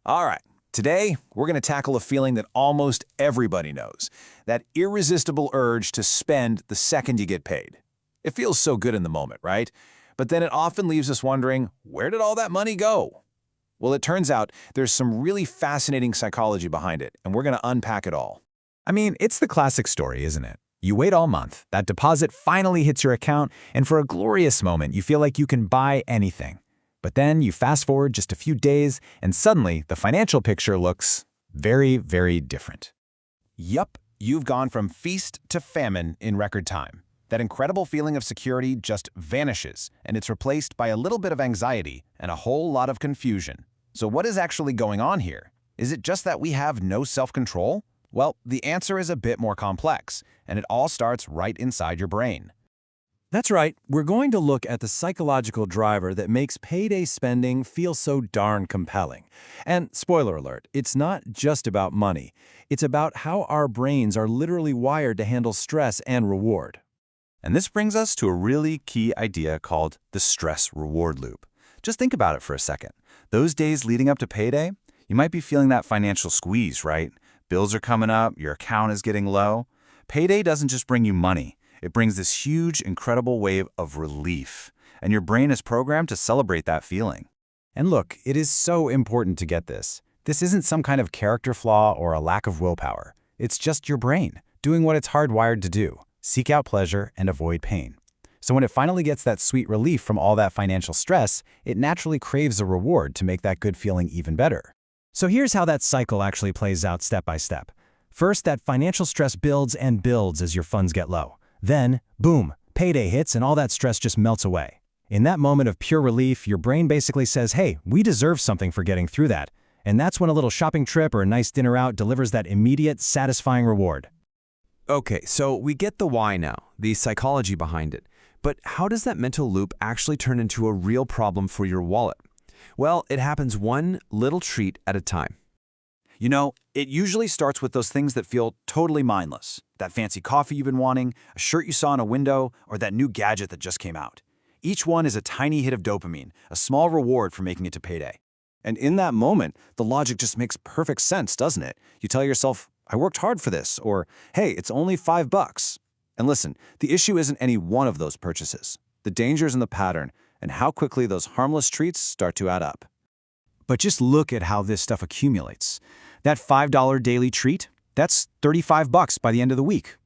All right, today we're going to tackle a feeling that almost everybody knows, that irresistible urge to spend the second you get paid. It feels so good in the moment, right? But then it often leaves us wondering, where did all that money go? Well, it turns out there's some really fascinating psychology behind it, and we're going to unpack it all. I mean, it's the classic story, isn't it? You wait all month, that deposit finally hits your account, and for a glorious moment, you feel like you can buy anything. But then you fast forward just a few days, and suddenly the financial picture looks very, very different. Yup, you've gone from feast to famine in record time. That incredible feeling of security just vanishes, and it's replaced by a little bit of anxiety and a whole lot of confusion. So what is actually going on here? Is it just that we have no self-control? Well, the answer is a bit more complex, and it all starts right inside your brain. That's right. We're going to look at the psychological driver that makes payday spending feel so darn compelling. And spoiler alert, it's not just about money. It's about how our brains are literally wired to handle stress and reward. And this brings us to a really key idea called the stress-reward loop. Just think about it for a second. Those days leading up to payday, you might be feeling that financial squeeze, right? Bills are coming up, your account is getting low. Payday doesn't just bring you money. It brings this huge, incredible wave of relief, and your brain is programmed to celebrate that feeling. And look, it is so important to get this. This isn't some kind of character flaw or a lack of willpower. It's just your brain doing what it's hardwired to do: seek out pleasure and avoid pain. So when it finally gets that sweet relief from all that financial stress, it naturally craves a reward to make that good feeling even better. So here's how that cycle actually plays out step by step. First, that financial stress builds and builds as your funds get low. Then, boom, payday hits and all that stress just melts away. In that moment of pure relief, your brain basically says, hey, we deserve something for getting through that. And that's when a little shopping trip or a nice dinner out delivers that immediate, satisfying reward. Okay, so we get the why now, the psychology behind it. But how does that mental loop actually turn into a real problem for your wallet? Well, it happens one little treat at a time. You know, it usually starts with those things that feel totally mindless. That fancy coffee you've been wanting, a shirt you saw in a window, or that new gadget that just came out. Each one is a tiny hit of dopamine, a small reward for making it to payday. And in that moment, the logic just makes perfect sense, doesn't it? You tell yourself, I worked hard for this, or hey, it's only $5. And listen, the issue isn't any one of those purchases. The danger is in the pattern and how quickly those harmless treats start to add up. But just look at how this stuff accumulates. That $5 daily treat, that's $35 by the end of the week.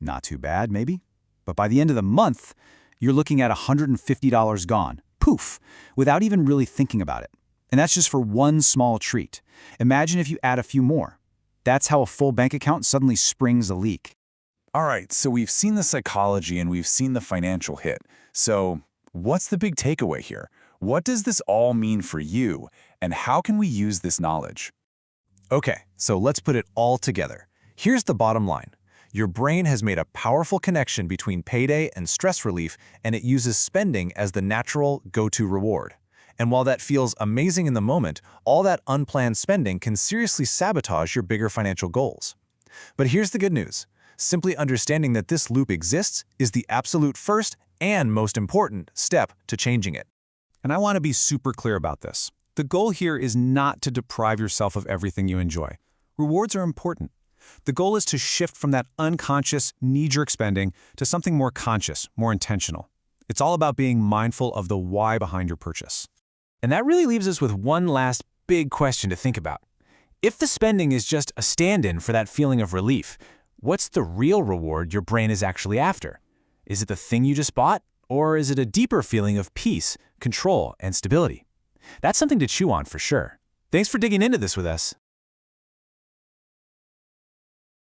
Not too bad, maybe. But by the end of the month, you're looking at $150 gone. Poof, without even really thinking about it. And that's just for one small treat. Imagine if you add a few more. That's how a full bank account suddenly springs a leak. All right, so we've seen the psychology and we've seen the financial hit. So what's the big takeaway here? What does this all mean for you, and how can we use this knowledge? Okay, so let's put it all together. Here's the bottom line. Your brain has made a powerful connection between payday and stress relief, and it uses spending as the natural go-to reward. And while that feels amazing in the moment, all that unplanned spending can seriously sabotage your bigger financial goals. But here's the good news. Simply understanding that this loop exists is the absolute first and most important step to changing it. And I want to be super clear about this. The goal here is not to deprive yourself of everything you enjoy. Rewards are important. The goal is to shift from that unconscious, knee-jerk spending to something more conscious, more intentional. It's all about being mindful of the why behind your purchase. And that really leaves us with one last big question to think about. If the spending is just a stand-in for that feeling of relief, what's the real reward your brain is actually after? Is it the thing you just bought? Or is it a deeper feeling of peace, control, and stability? That's something to chew on for sure. Thanks for digging into this with us.